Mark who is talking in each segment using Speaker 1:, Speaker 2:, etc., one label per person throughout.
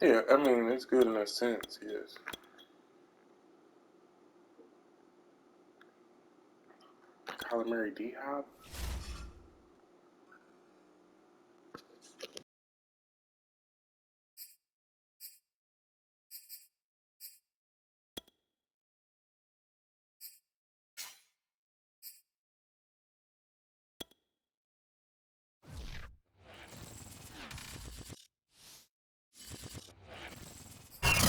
Speaker 1: Yeah, I mean, it's good in a sense, yes. Calamari D-Hop?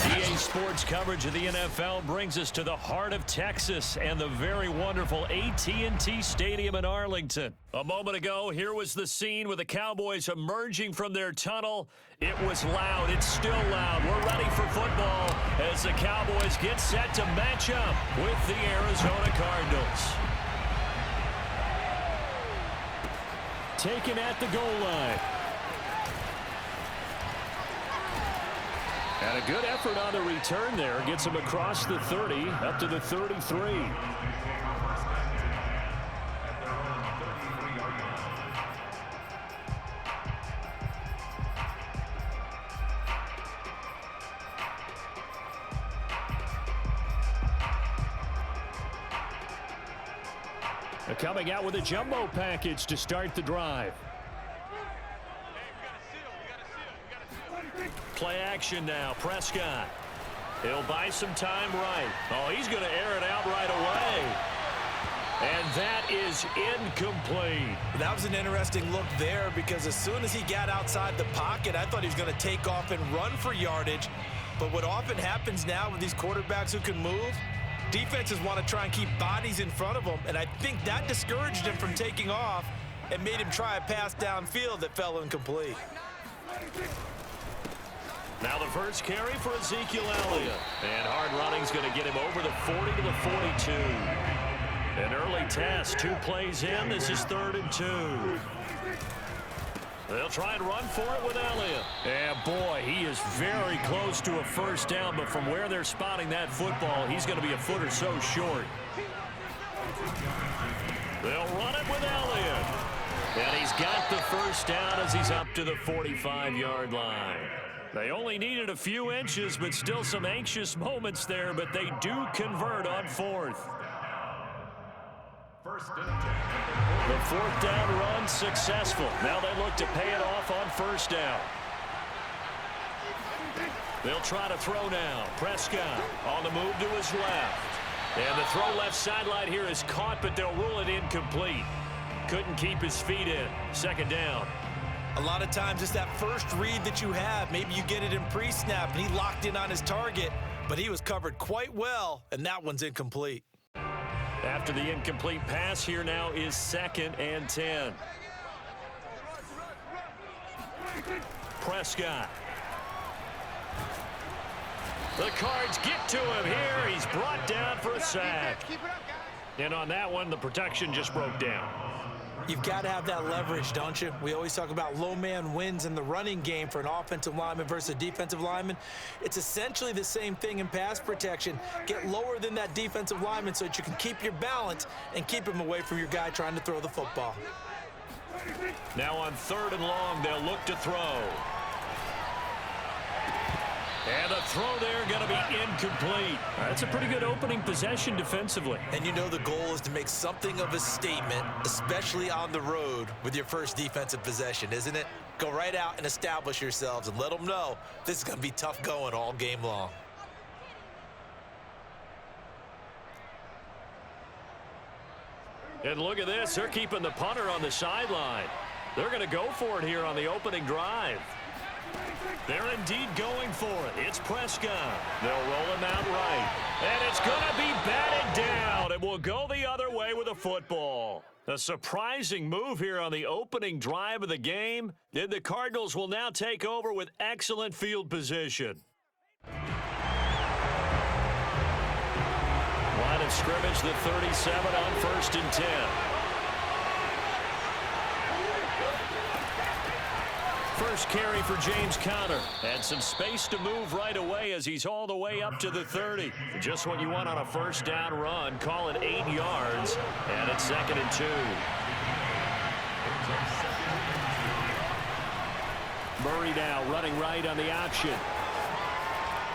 Speaker 2: EA Sports coverage of the NFL brings us to the heart of Texas and the very wonderful AT&T Stadium in Arlington. A moment ago, here was the scene with the Cowboys emerging from their tunnel. It was loud. It's still loud. We're ready for football as the Cowboys get set to match up with the Arizona Cardinals. Taken at the goal line. And a good effort on the return there. Gets him across the 30, up to the 33. They're coming out with a jumbo package to start the drive. Play action now. Prescott. He'll buy some time right. Oh, he's going to air it out right away. And that is incomplete.
Speaker 3: That was an interesting look there because as soon as he got outside the pocket, I thought he was going to take off and run for yardage. But what often happens now with these quarterbacks who can move, defenses want to try and keep bodies in front of them. And I think that discouraged him from taking off and made him try a pass downfield that fell incomplete.
Speaker 2: Now the first carry for Ezekiel Elliott. And hard running's going to get him over the 40 to the 42. An early test, 2 plays in. This is 3rd and 2. They'll try and run for it with Elliott. And boy, he is very close to a first down, but from where they're spotting that football, he's going to be a foot or so short. They'll run it with Elliott. And he's got the first down as he's up to the 45-yard line. They only needed a few inches, but still some anxious moments there, but they do convert on 4th. The 4th down run successful. Now they look to pay it off on 1st down. They'll try to throw now. Prescott on the move to his left. And the throw left sideline here is caught, but they'll rule it incomplete. Couldn't keep his feet in. 2nd down.
Speaker 3: A lot of times it's that first read that you have. Maybe you get it in pre-snap, and he locked in on his target, but he was covered quite well, and that one's incomplete.
Speaker 2: After the incomplete pass, here now is 2nd and 10. Prescott. The Cards get to him here. He's brought down for a sack. And on that one, the protection just broke down.
Speaker 3: You've got to have that leverage, don't you? We always talk about low man wins in the running game for an offensive lineman versus a defensive lineman. It's essentially the same thing in pass protection. Get lower than that defensive lineman so that you can keep your balance and keep him away from your guy trying to throw the football.
Speaker 2: Now on 3rd and long, they'll look to throw. And the throw there going to be incomplete. That's a pretty good opening possession defensively.
Speaker 3: And you know the goal is to make something of a statement, especially on the road with your first defensive possession, isn't it? Go right out and establish yourselves and let them know this is going to be tough going all game long.
Speaker 2: And look at this. They're keeping the punter on the sideline. They're going to go for it here on the opening drive. They're indeed going for it. It's Prescott. They'll roll him out right. And it's going to be batted down. It will go the other way with a football. A surprising move here on the opening drive of the game. And the Cardinals will now take over with excellent field position. Line of scrimmage, the 37 on 1st and 10. First carry for James Conner. And some space to move right away as he's all the way up to the 30. Just what you want on a first down run. Call it 8 yards. And it's 2nd and 2. Murray now running right on the option.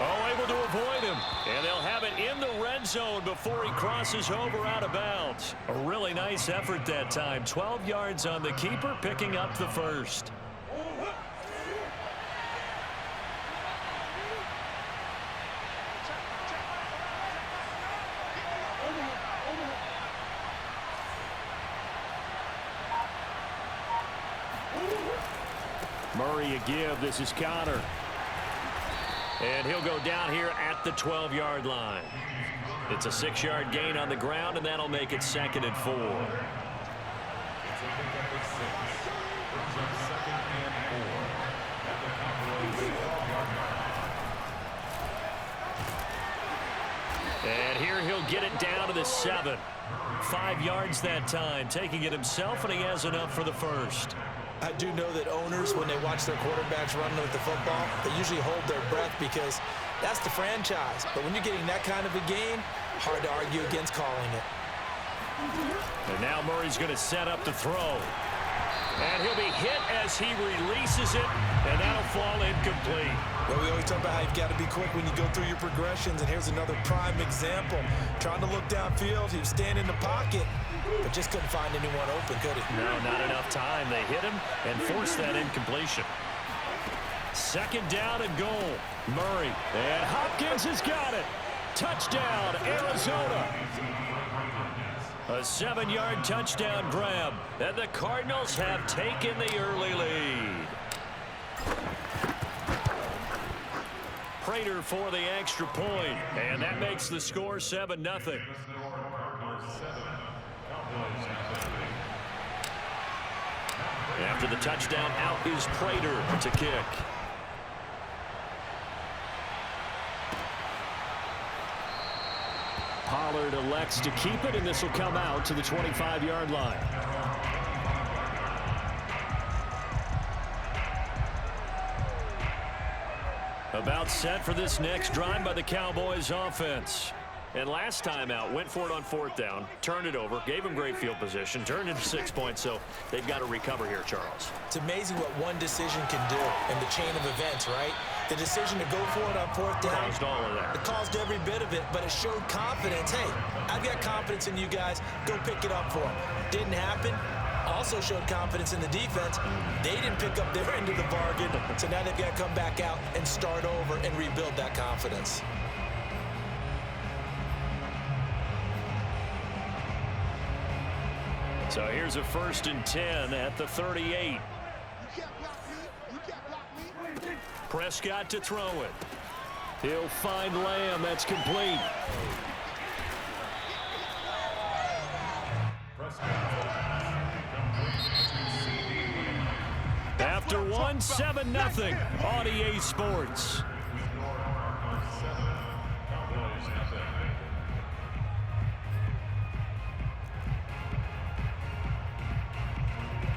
Speaker 2: Oh, able to avoid him. And they'll have it in the red zone before he crosses over out of bounds. A really nice effort that time. 12 yards on the keeper, picking up the first. Murray a give. This is Connor. And he'll go down here at the 12-yard line. It's a 6-yard gain on the ground, and that'll make it 2nd and 4. And here he'll get it down to the 7. 5 yards that time, taking it himself, and he has enough for the first.
Speaker 3: I do know that owners, when they watch their quarterbacks run with the football, they usually hold their breath because that's the franchise. But when you're getting that kind of a game, hard to argue against calling it.
Speaker 2: And now Murray's going to set up the throw. And he'll be hit as he releases it, and that'll fall incomplete.
Speaker 3: Well, we always talk about how you've got to be quick when you go through your progressions, and here's another prime example. Trying to look downfield, he was standing in the pocket, but just couldn't find anyone open, could he?
Speaker 2: No, not enough time. They hit him and forced that incompletion. 2nd down and goal. Murray. And Hopkins has got it. Touchdown, Arizona. A 7-yard touchdown grab. And the Cardinals have taken the early lead. Prater for the extra point. And that makes the score 7-0. After the touchdown, out is Prater to kick. Pollard elects to keep it, and this will come out to the 25-yard line. About set for this next drive by the Cowboys offense. And last time out, went for it on 4th down, turned it over, gave him great field position, turned into 6 points, so they've got to recover here, Charles.
Speaker 3: It's amazing what one decision can do in the chain of events, right? The decision to go for it on 4th down.
Speaker 2: Caused all of that.
Speaker 3: It caused every bit of it, but it showed confidence. Hey, I've got confidence in you guys. Go pick it up for them. Didn't happen. Also showed confidence in the defense. They didn't pick up their end of the bargain, so now they've got to come back out and start over and rebuild that confidence.
Speaker 2: So here's a 1st and 10 at the 38. Prescott to throw it. He'll find Lamb. That's complete. After one, 7-0 on EA Sports.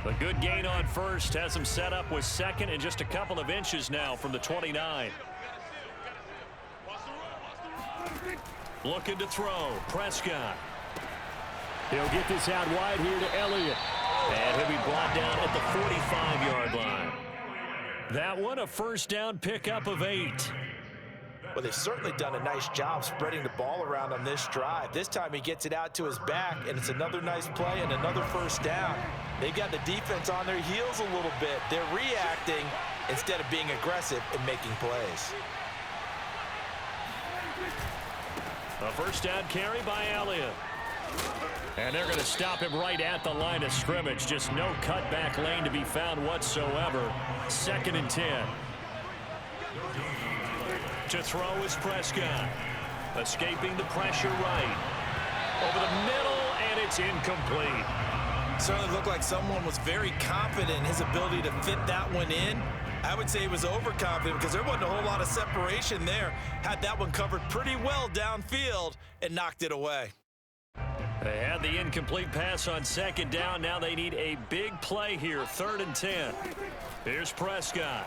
Speaker 2: A good gain on 1st has him set up with 2nd and just a couple of inches now from the 29. Looking to throw. Prescott. He'll get this out wide here to Elliott. And he'll be brought down at the 45-yard line. That one, a 1st down pickup of 8.
Speaker 3: Well, they've certainly done a nice job spreading the ball around on this drive. This time he gets it out to his back, and it's another nice play and another 1st down. They've got the defense on their heels a little bit. They're reacting instead of being aggressive and making plays.
Speaker 2: A 1st down carry by Elliott. And they're going to stop him right at the line of scrimmage. Just no cutback lane to be found whatsoever. 2nd and 10. To throw is Prescott. Escaping the pressure right. Over the middle, and it's incomplete.
Speaker 3: Certainly looked like someone was very confident in his ability to fit that one in. I would say he was overconfident because there wasn't a whole lot of separation there. Had that one covered pretty well downfield and knocked it away.
Speaker 2: They had the incomplete pass on 2nd down. Now they need a big play here. 3rd and 10. Here's Prescott.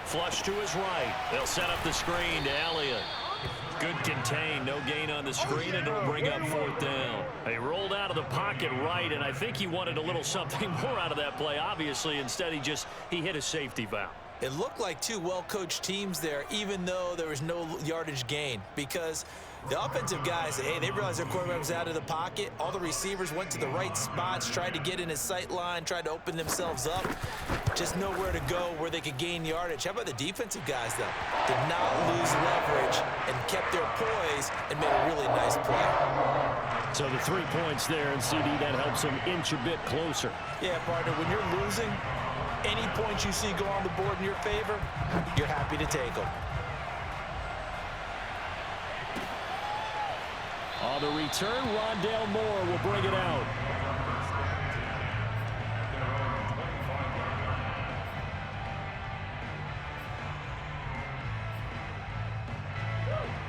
Speaker 2: Flush to his right. They'll set up the screen to Elliott. Good contain. No gain on the screen, and it'll bring up 4th down. They rolled out out of the pocket right, and I think he wanted a little something more out of that play, obviously. Instead, he hit a safety valve.
Speaker 3: It looked like two well-coached teams there, even though there was no yardage gain, because the offensive guys, hey, they realized their quarterback was out of the pocket. All the receivers went to the right spots, tried to get in his sight line, tried to open themselves up. Just nowhere to go where they could gain yardage. How about the defensive guys, though? Did not lose leverage and kept their poise and made a really nice play.
Speaker 2: So the 3 points there, and CD, that helps him inch a bit closer.
Speaker 3: Yeah, partner, when you're losing, any points you see go on the board in your favor, you're happy to take them.
Speaker 2: On the return, Rondale Moore will bring it out.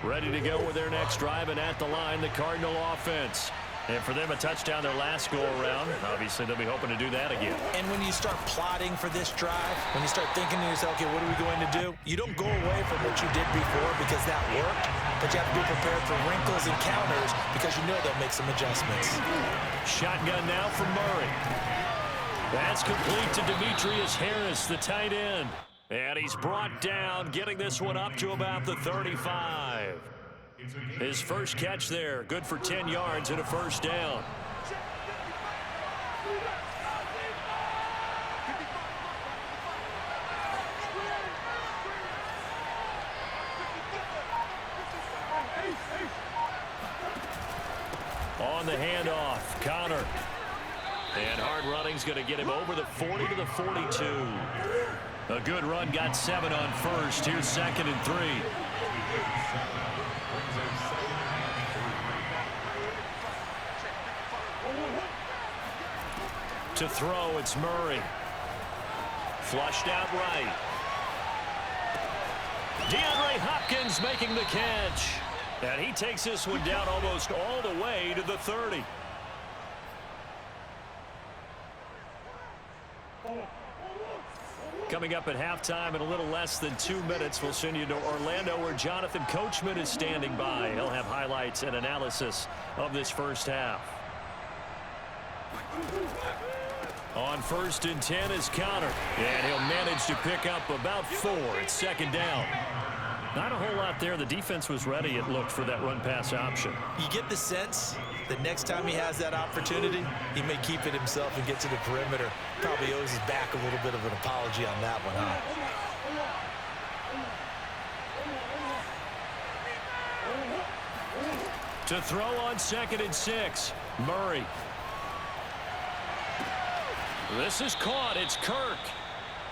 Speaker 2: Ready to go with their next drive, and at the line, the Cardinal offense. And for them, a touchdown their last go-around. Obviously, they'll be hoping to do that again.
Speaker 3: And when you start plotting for this drive, when you start thinking to yourself, okay, what are we going to do? You don't go away from what you did before because that worked, but you have to be prepared for wrinkles and counters because you know they'll make some adjustments.
Speaker 2: Shotgun now for Murray. That's complete to Demetrius Harris, the tight end. And he's brought down, getting this one up to about the 35. His first catch there, good for 10 yards and a first down. On the handoff, Connor. And hard running's going to get him over the 40 to the 42. A good run, got 7 on first. Here's 2nd and 3. To throw, it's Murray. Flushed out right. DeAndre Hopkins making the catch. And he takes this one down almost all the way to the 30. Coming up at halftime in a little less than 2 minutes, we'll send you to Orlando where Jonathan Coachman is standing by. He'll have highlights and analysis of this first half. On 1st and 10 is Connor, and he'll manage to pick up about 4. It's 2nd down. Not a whole lot there. The defense was ready, it looked, for that run-pass option.
Speaker 3: You get the sense that next time he has that opportunity, he may keep it himself and get to the perimeter. Probably owes his back a little bit of an apology on that one, huh?
Speaker 2: To throw on 2nd and 6, Murray. This is caught. It's Kirk.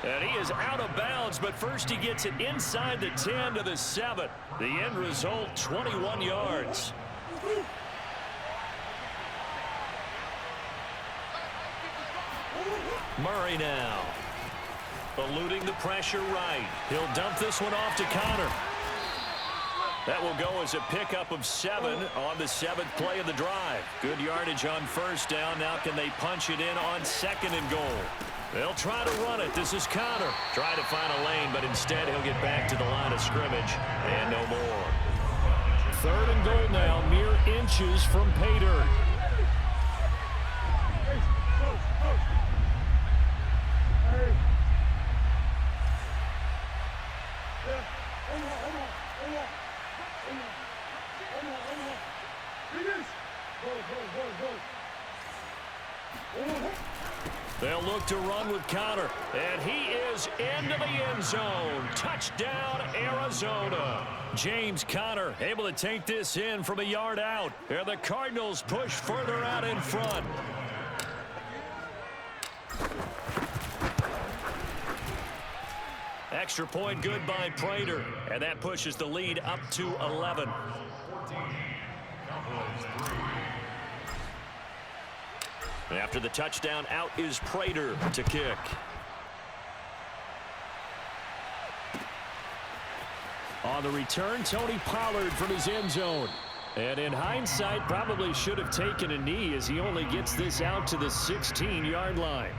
Speaker 2: And he is out of bounds, but first he gets it inside the 10 to the 7. The end result, 21 yards. Murray now. Eluding the pressure right. He'll dump this one off to Connor. That will go as a pickup of 7 on the 7th play of the drive. Good yardage on first down. Now can they punch it in on 2nd and goal? They'll try to run it. This is Connor. Try to find a lane, but instead he'll get back to the line of scrimmage and no more. 3rd and goal now, mere inches from pay dirt. They'll look to run with Connor, and he is into the end zone. Touchdown, Arizona. James Conner able to take this in from a yard out. And the Cardinals push further out in front. Extra point good by Prater, and that pushes the lead up to 11. After the touchdown, out is Prater to kick. On the return, Tony Pollard from his end zone. And in hindsight, probably should have taken a knee as he only gets this out to the 16-yard line.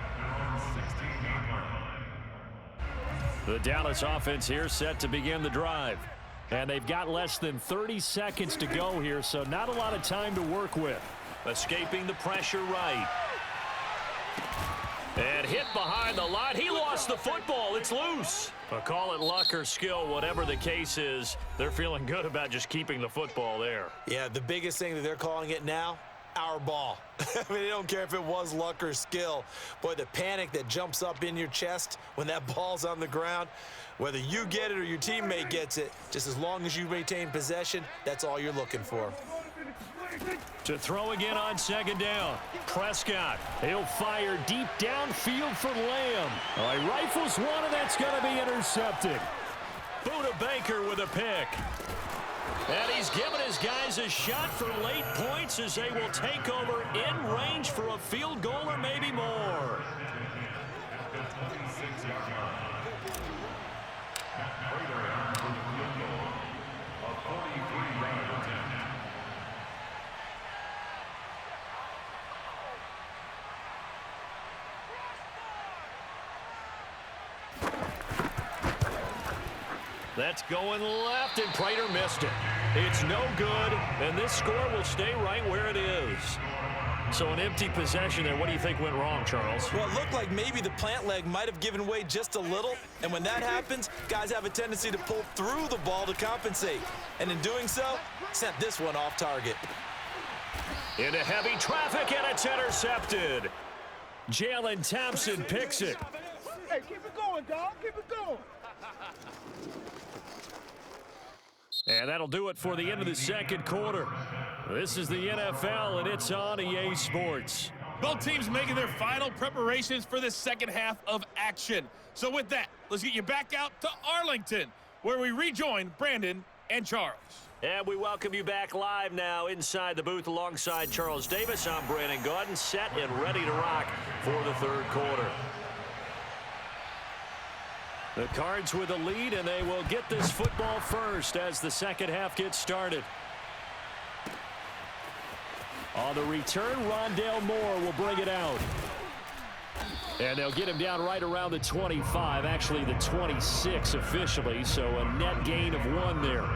Speaker 2: The Dallas offense here set to begin the drive. And they've got less than 30 seconds to go here, so not a lot of time to work with. Escaping the pressure right. And hit behind the line. He lost the football. It's loose. Call it luck or skill, whatever the case is. They're feeling good about just keeping the football there.
Speaker 3: Yeah, the biggest thing that they're calling it now, our ball. I mean, they don't care if it was luck or skill. Boy, the panic that jumps up in your chest when that ball's on the ground, whether you get it or your teammate gets it, just as long as you maintain possession, that's all you're looking for.
Speaker 2: To throw again on second down. Prescott, he'll fire deep downfield for Lamb. He rifles one, and that's going to be intercepted. Buda Baker with a pick. And he's given his guys a shot for late points as they will take over in range for a field goal or maybe more. That's going left, and Prater missed it. It's no good, and this score will stay right where it is. So an empty possession there. What do you think went wrong, Charles?
Speaker 3: Well, it looked like maybe the plant leg might have given way just a little, and when that happens, guys have a tendency to pull through the ball to compensate. And in doing so, sent this one off target.
Speaker 2: Into heavy traffic, and it's intercepted. Jalen Thompson picks it.
Speaker 4: Hey, keep it going, dog. Keep it going.
Speaker 2: And that'll do it for the end of the second quarter. This is the NFL, and it's on EA Sports.
Speaker 5: Both teams making their final preparations for the second half of action. So with that, let's get you back out to Arlington, where we rejoin Brandon and Charles.
Speaker 2: And we welcome you back live now inside the booth alongside Charles Davis. I'm Brandon Gaudin, set and ready to rock for the third quarter. The Cards with a lead, and they will get this football first as the second half gets started. On the return, Rondale Moore will bring it out. And they'll get him down right around the 25, actually the 26 officially, so a net gain of 1 there.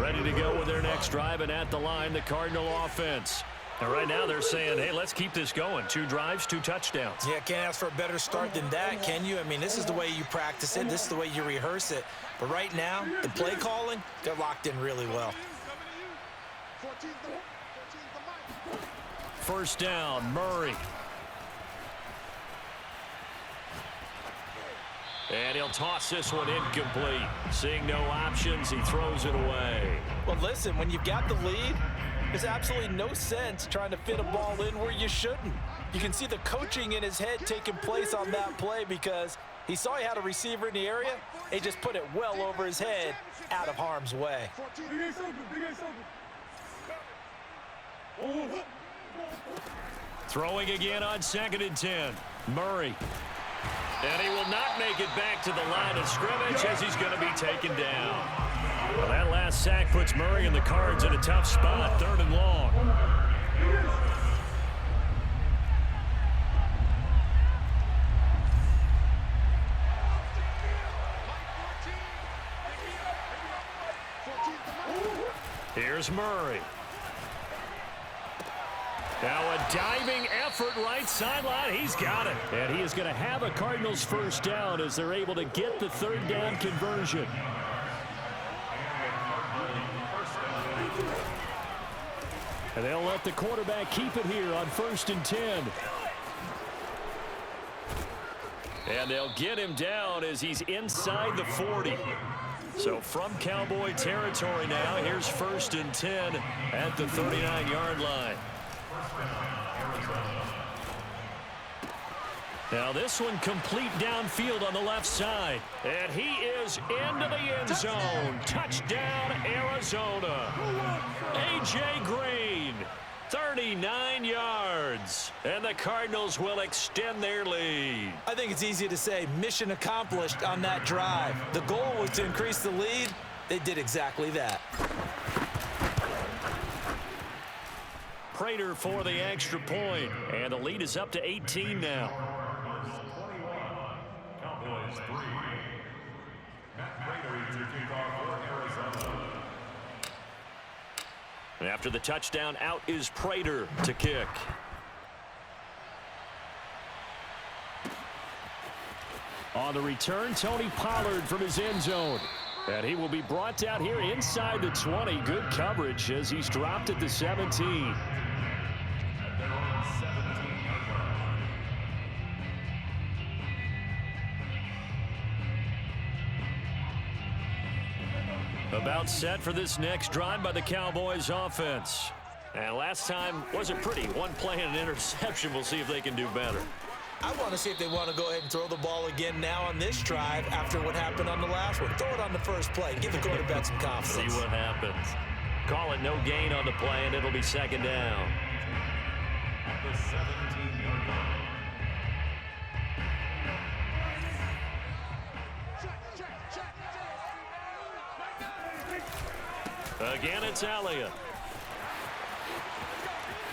Speaker 2: Ready to go with their next drive, and at the line, the Cardinal offense. And right now they're saying, hey, let's keep this going. 2 drives, 2 touchdowns.
Speaker 3: Yeah, can't ask for a better start than that, can you? I mean, this is the way you practice it. This is the way you rehearse it. But right now, the play calling, they're locked in really well.
Speaker 2: First down, Murray. And he'll toss this one incomplete. Seeing no options, he throws it away.
Speaker 3: Well, listen, when you've got the lead, there's absolutely no sense trying to fit a ball in where you shouldn't. You can see the coaching in his head taking place on that play because he saw he had a receiver in the area. He just put it well over his head, out of harm's way.
Speaker 2: Throwing again on 2nd and 10. Murray. And he will not make it back to the line of scrimmage as he's going to be taken down. Well, that last sack puts Murray and the Cards in a tough spot, 3rd and long. Here's Murray. Now a diving effort right sideline. He's got it. And he is going to have a Cardinals first down as they're able to get the 3rd down conversion. And they'll let the quarterback keep it here on 1st and 10. And they'll get him down as he's inside the 40. So from Cowboy territory now, here's 1st and 10 at the 39-yard line. Now this one complete downfield on the left side. And he is into the end zone. Touchdown, Arizona. A.J. Green, 39 yards. And the Cardinals will extend their lead.
Speaker 3: I think it's easy to say mission accomplished on that drive. The goal was to increase the lead. They did exactly that.
Speaker 2: Prater for the extra point. And the lead is up to 18 now.
Speaker 6: Cowboys 3. Matt Prater to kick off for Arizona.
Speaker 2: And after the touchdown, out is Prater to kick. On the return, Tony Pollard from his end zone. And he will be brought down here inside the 20. Good coverage as he's dropped at the 17. About set for this next drive by the Cowboys offense. And last time wasn't pretty. One play and an interception. We'll see if they can do better.
Speaker 3: I want to see if they want to go ahead and throw the ball again now on this drive after what happened on the last one. Throw it on the first play. Give the quarterback some confidence.
Speaker 2: See what happens. Call it no gain on the play, and it'll be second down.
Speaker 6: At the 17-yard line.
Speaker 2: Again, it's Elliott.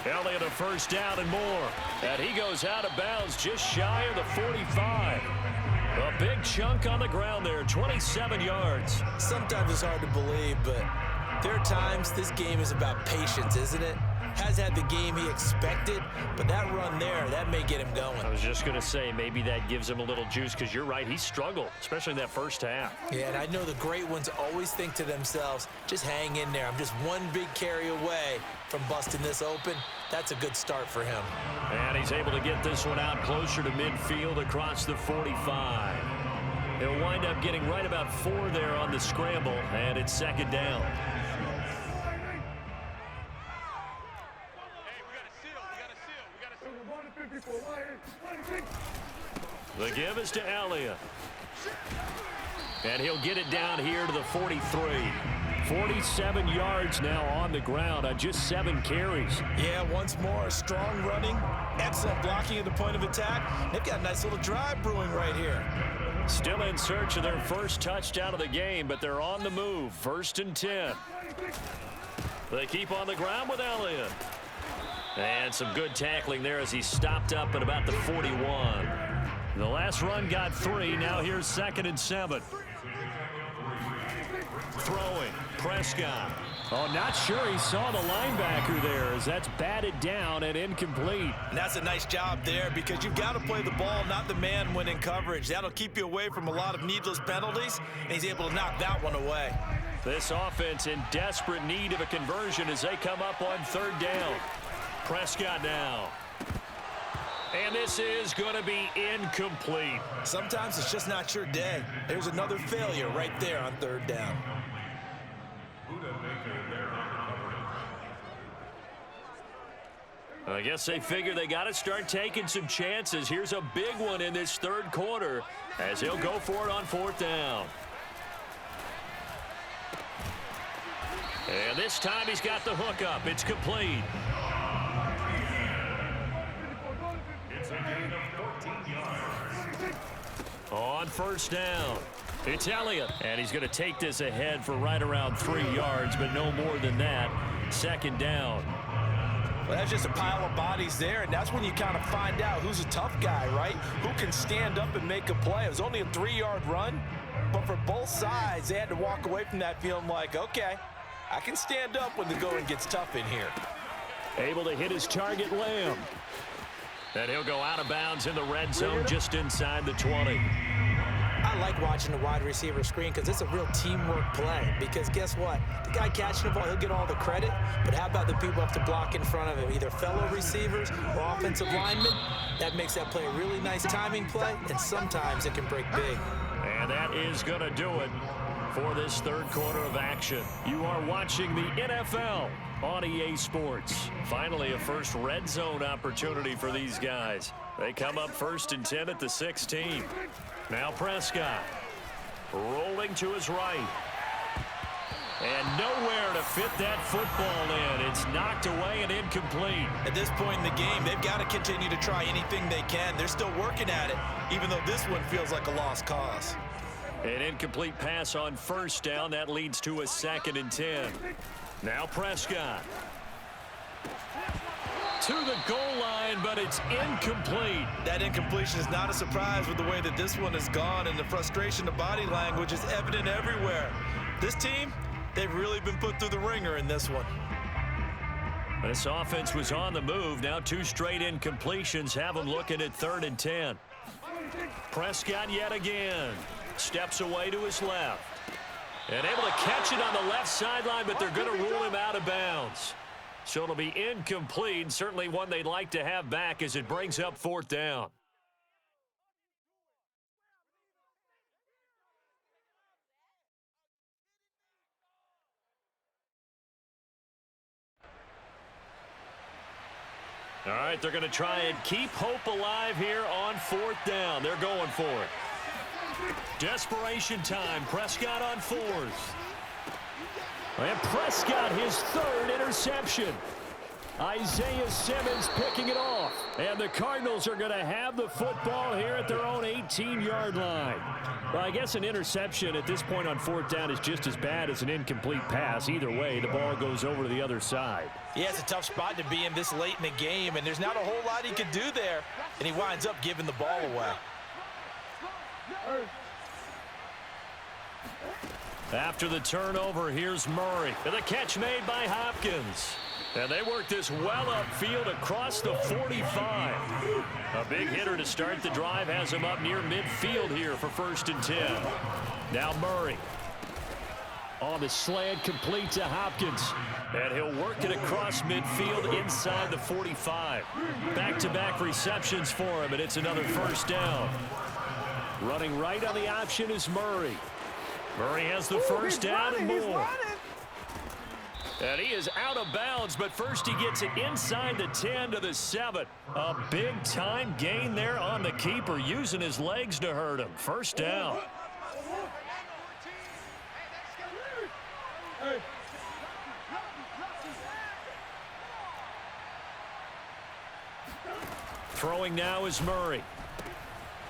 Speaker 2: Elliott a first down and more. And he goes out of bounds just shy of the 45. A big chunk on the ground there, 27 yards.
Speaker 3: Sometimes it's hard to believe, but there are times this game is about patience, isn't it? Has had the game he expected, but that run there, that may get him going.
Speaker 2: I was just going to say, maybe that gives him a little juice because you're right, he struggled, especially in that first half.
Speaker 3: Yeah, and I know the great ones always think to themselves, just hang in there. I'm just one big carry away from busting this open. That's a good start for him.
Speaker 2: And he's able to get this one out closer to midfield across the 45. He'll wind up getting right about 4 there on the scramble, and it's second down. The give is to Elliott. And he'll get it down here to the 43. 47 yards now on the ground on just 7 carries.
Speaker 3: Yeah, once more, strong running, excellent blocking at the point of attack. They've got a nice little drive brewing right here.
Speaker 2: Still in search of their first touchdown of the game, but they're on the move. 1st and 10. They keep on the ground with Elliott. And some good tackling there as he stopped up at about the 41. The last run got 3. Now here's 2nd and 7. Throwing. Prescott. Oh, not sure he saw the linebacker there as that's batted down and incomplete.
Speaker 3: And that's a nice job there because you've got to play the ball, not the man when in coverage. That'll keep you away from a lot of needless penalties, and he's able to knock that one away.
Speaker 2: This offense in desperate need of a conversion as they come up on 3rd down. Prescott now. And this is going to be incomplete.
Speaker 3: Sometimes it's just not your day. There's another failure right there on 3rd down.
Speaker 2: I guess they figure they got to start taking some chances. Here's a big one in this 3rd quarter as he'll go for it on 4th down. And this time he's got the hook up. It's complete.
Speaker 6: It's a gain of 14 yards.
Speaker 2: On 1st down, it's Elliott. And he's going to take this ahead for right around 3 yards, but no more than that. 2nd down.
Speaker 3: Well, that's just a pile of bodies there, and that's when you kind of find out who's a tough guy, right? Who can stand up and make a play. It was only a 3-yard run, but for both sides, they had to walk away from that feeling like, okay, I can stand up when the going gets tough in here.
Speaker 2: Able to hit his target, Lamb. And he'll go out of bounds in the red zone just inside the 20.
Speaker 3: I like watching the wide receiver screen because it's a real teamwork play. Because guess what? The guy catching the ball, he'll get all the credit. But how about the people up to block in front of him? Either fellow receivers or offensive linemen. That makes that play a really nice timing play. And sometimes it can break big.
Speaker 2: And that is going to do it for this 3rd quarter of action. You are watching the NFL on EA Sports. Finally, a first red zone opportunity for these guys. They come up 1st and 10 at the 16. Now Prescott rolling to his right. And nowhere to fit that football in. It's knocked away and incomplete.
Speaker 3: At this point in the game, they've got to continue to try anything they can. They're still working at it, even though this one feels like a lost cause.
Speaker 2: An incomplete pass on 1st down. That leads to a 2nd and 10. Now Prescott. To the goal line, but it's incomplete.
Speaker 3: That incompletion is not a surprise with the way that this one has gone, and the frustration of body language is evident everywhere. This team, they've really been put through the ringer in this one.
Speaker 2: This offense was on the move. Now 2 straight incompletions have them looking at 3rd and 10. Prescott yet again. Steps away to his left. And able to catch it on the left sideline, but they're going to rule him out of bounds. So it'll be incomplete, certainly one they'd like to have back as it brings up 4th down. All right, they're going to try and keep hope alive here on 4th down. They're going for it. Desperation time. Prescott on 4th. And Prescott, his 3rd interception. Isaiah Simmons picking it off. And the Cardinals are going to have the football here at their own 18-yard line. Well, I guess an interception at this point on 4th down is just as bad as an incomplete pass. Either way, the ball goes over to the other side.
Speaker 3: Yeah, it's a tough spot to be in this late in the game, and there's not a whole lot he could do there. And he winds up giving the ball away.
Speaker 2: After the turnover, here's Murray. And the catch made by Hopkins. And they work this well upfield across the 45. A big hitter to start the drive has him up near midfield here for 1st and 10. Now Murray. On the slant, complete to Hopkins. And he'll work it across midfield inside the 45. Back-to-back receptions for him, and it's another 1st down. Running right on the option is Murray. Murray has the 1st down and more. And he is out of bounds, but first he gets it inside the 10 to the 7. A big-time gain there on the keeper, using his legs to hurt him. 1st down. Throwing now is Murray.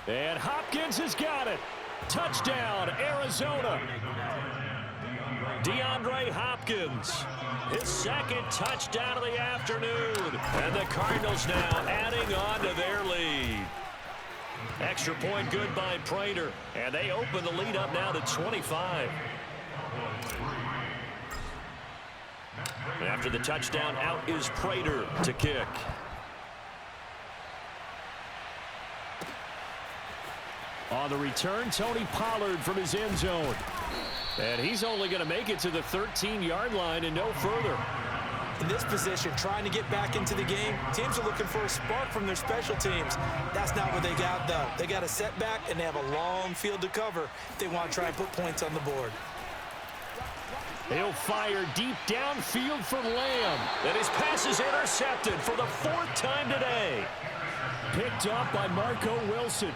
Speaker 2: And Hopkins has got it. Touchdown, Arizona. DeAndre Hopkins, his 2nd touchdown of the afternoon. And the Cardinals now adding on to their lead. Extra point good by Prater. And they open the lead up now to 25. After the touchdown, out is Prater to kick. On the return, Tony Pollard from his end zone. And he's only going to make it to the 13-yard line and no further.
Speaker 3: In this position, trying to get back into the game, teams are looking for a spark from their special teams. That's not what they got, though. They got a setback, and they have a long field to cover if they want to try and put points on the board.
Speaker 2: He'll fire deep downfield for Lamb. And his pass is intercepted for the 4th time today. Picked up by Marco Wilson.